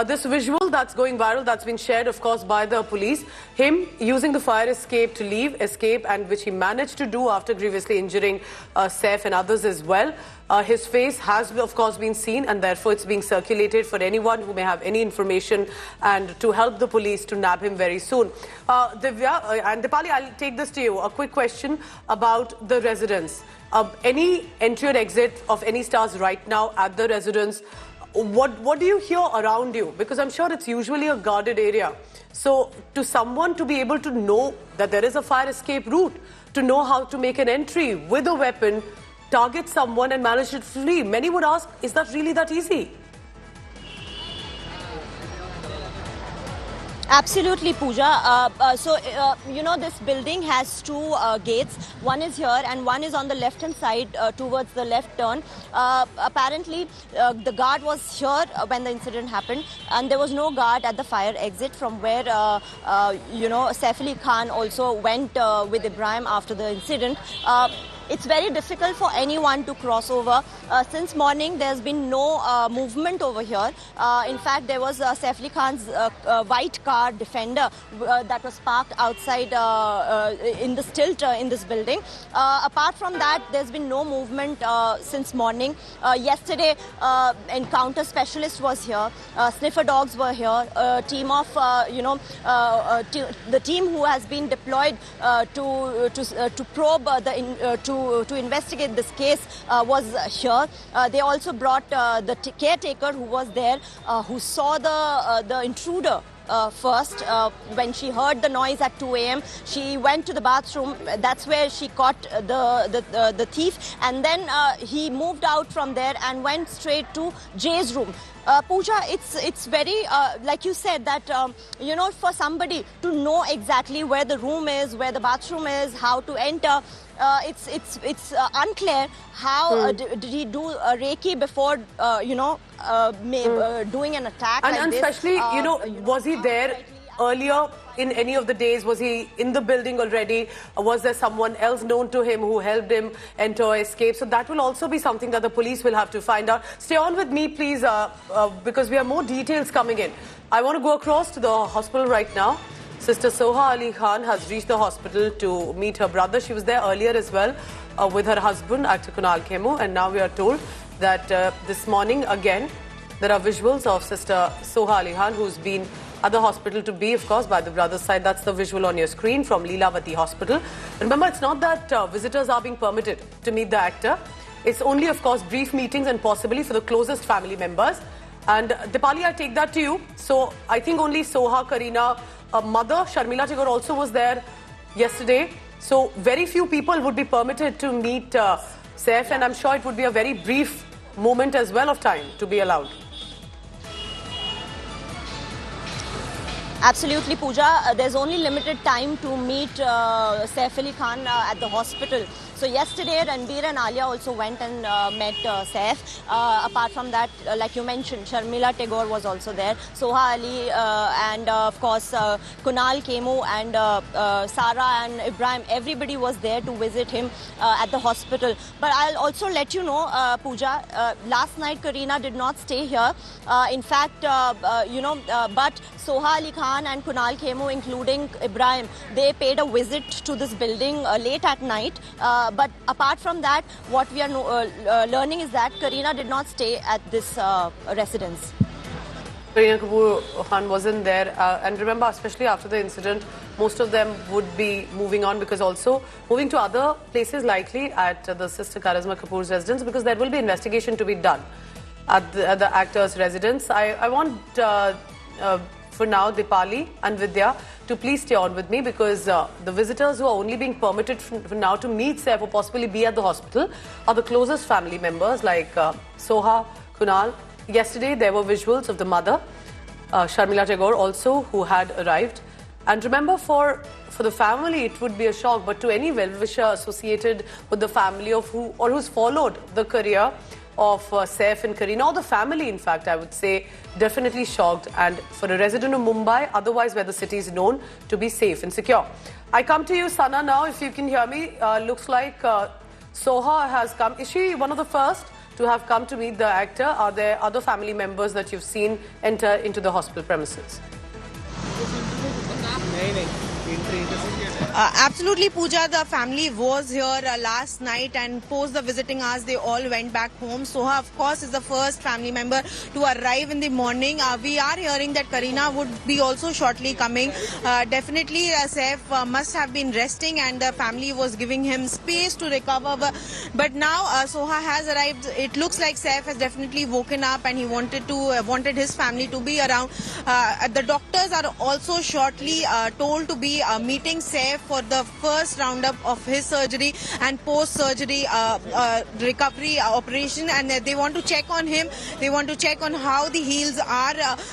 This visual that's going viral, that's been shared, of course, by the police. Him using the fire escape to escape, and which he managed to do after grievously injuring Saif and others as well. His face has, of course, been seen, and therefore it's being circulated for anyone who may have any information and to help the police to nab him very soon. Divya and Dipali, I'll take this to you. A quick question about the residence. Any entry or exit of any stars right now at the residence? What do you hear around you? Because I'm sure it's usually a guarded area. So to someone to be able to know that there is a fire escape route, to know how to make an entry with a weapon, target someone and manage to flee, many would ask, is that really that easy? Absolutely, Pooja. You know, this building has two gates. One is here and one is on the left-hand side towards the left turn. Apparently, the guard was here when the incident happened, and there was no guard at the fire exit from where, you know, Saif Ali Khan also went with Ibrahim after the incident. It's very difficult for anyone to cross over. Since morning, there's been no movement over here. In fact, there was Saif Ali Khan's white car Defender that was parked outside in the stilt in this building. Apart from that, there's been no movement since morning. Yesterday, encounter specialist was here. Sniffer dogs were here. Team of, the team who has been deployed to probe to investigate this case was here. They also brought the caretaker who was there, who saw the intruder. First, when she heard the noise at 2 a.m., she went to the bathroom. That's where she caught the thief, and then he moved out from there and went straight to Jay's room. Pooja, it's very, like you said, that, you know, for somebody to know exactly where the room is, where the bathroom is, how to enter, it's unclear how did he do Reiki before, doing an attack and, like and this. Especially, was he there earlier in any of the days? Was he in the building already? Or was there someone else known to him who helped him enter or escape? So that will also be something that the police will have to find out. Stay on with me, please, because we have more details coming in. I want to go across to the hospital right now. Sister Soha Ali Khan has reached the hospital to meet her brother. She was there earlier as well with her husband, actor Kunal Khemu, and now we are told that this morning again there are visuals of Sister Soha Ali Khan, who's been at the hospital to be, of course, by the brother's side. That's the visual on your screen from Leelavati Hospital. Remember, it's not that visitors are being permitted to meet the actor. It's only, of course, brief meetings and possibly for the closest family members. And Dipali, I take that to you. So I think only Soha, Kareena, mother Sharmila Tagore also was there yesterday. So very few people would be permitted to meet Saif, and I'm sure it would be a very brief moment as well of time to be allowed. Absolutely, Pooja. There's only limited time to meet Saif Ali Khan at the hospital. So yesterday, Ranbir and Alia also went and met Saif. Apart from that, like you mentioned, Sharmila Tagore was also there. Soha Ali and of course Kunal Khemu and Sara and Ibrahim, everybody was there to visit him at the hospital. But I'll also let you know, Pooja, last night Kareena did not stay here. In fact, but Soha Ali Khan and Kunal Khemu, including Ibrahim, they paid a visit to this building late at night. But apart from that, what we are learning is that Kareena did not stay at this residence. Kareena Kapoor Khan wasn't there. And remember, especially after the incident, most of them would be moving on, because also moving to other places likely at the sister Karisma Kapoor's residence, because there will be investigation to be done at the actor's residence. I want, for now, Dipali and Vidya to please stay on with me, because the visitors who are only being permitted for now to meet Saif or possibly be at the hospital are the closest family members like Soha, Kunal. Yesterday there were visuals of the mother, Sharmila Tagore also, who had arrived. And remember, for the family it would be a shock, but to any well-wisher associated with the family of who's followed the career of Saif and Kareena, or the family, in fact, I would say, definitely shocked. And for a resident of Mumbai, otherwise where the city is known to be safe and secure. I come to you, Sana, now, if you can hear me. Looks like Soha has come. Is she one of the first to have come to meet the actor. Are there other family members that you've seen enter into the hospital premises? Absolutely, Pooja. The family was here last night, and post the visiting hours, they all went back home. Soha, of course, is the first family member to arrive in the morning. We are hearing that Kareena would be also shortly coming. Definitely, Saif must have been resting, and the family was giving him space to recover. But now Soha has arrived. It looks like Saif has definitely woken up, and he wanted his family to be around. The doctors are also shortly told to be meeting Saif for the first roundup of his surgery and post-surgery recovery operation, and they want to check on him. They want to check on how the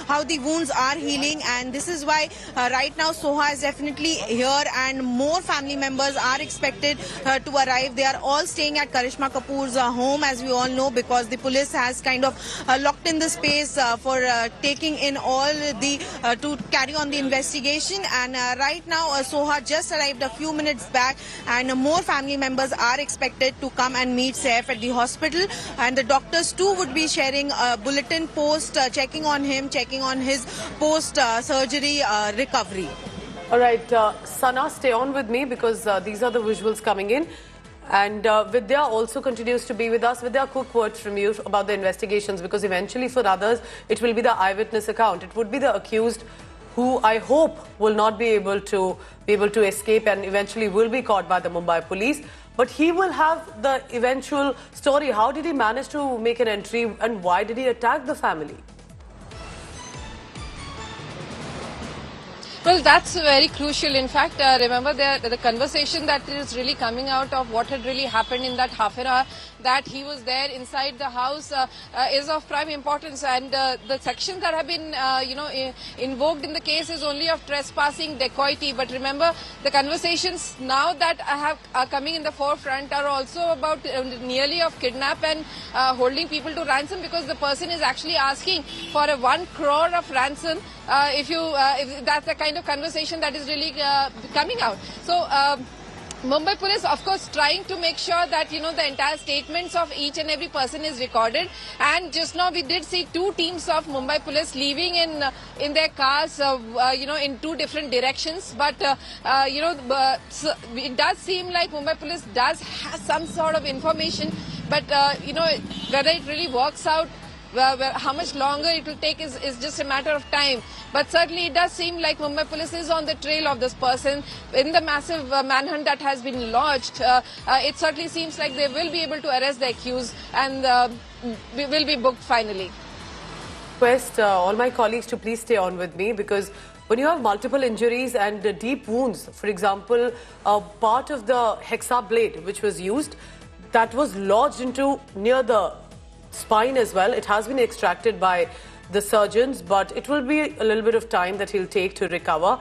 how the wounds are healing, and this is why right now Soha is definitely here, and more family members are expected to arrive. They are all staying at Karishma Kapoor's home, as we all know, because the police has kind of locked in the space for taking in all the to carry on the investigation. And right now Soha just arrived a few minutes back, and more family members are expected to come and meet Saif at the hospital, and the doctors too would be sharing a bulletin post checking on him, checking on his post-surgery recovery. All right, Sana, stay on with me because these are the visuals coming in. And Vidya also continues to be with us. Vidya, quick words from you about the investigations, because eventually for others it will be the eyewitness account. It would be the accused who I hope will not be able to escape and eventually will be caught by the Mumbai police. But he will have the eventual story. How did he manage to make an entry, and why did he attack the family? Well, that's very crucial. In fact, remember the conversation that is really coming out of what had really happened in that half an hour, that he was there inside the house is of prime importance. And the sections that have been, invoked in the case is only of trespassing, dacoity. But remember, the conversations now that are coming in the forefront are also about nearly of kidnap and holding people to ransom, because the person is actually asking for a 1 crore of ransom. If that's the kind of conversation that is really coming out. So Mumbai police, of course, trying to make sure that, the entire statements of each and every person is recorded. And just now we did see 2 teams of Mumbai police leaving in their cars, in 2 different directions. But, it does seem like Mumbai police does have some sort of information. But, whether it really works out, how much longer it will take is just a matter of time. But certainly it does seem like Mumbai police is on the trail of this person. In the massive manhunt that has been launched, it certainly seems like they will be able to arrest the accused, and will be booked finally. Request all my colleagues to please stay on with me, because when you have multiple injuries and deep wounds, for example, part of the hexa blade which was used, that was lodged into near the spine as well. It has been extracted by the surgeons, but it will be a little bit of time that he'll take to recover.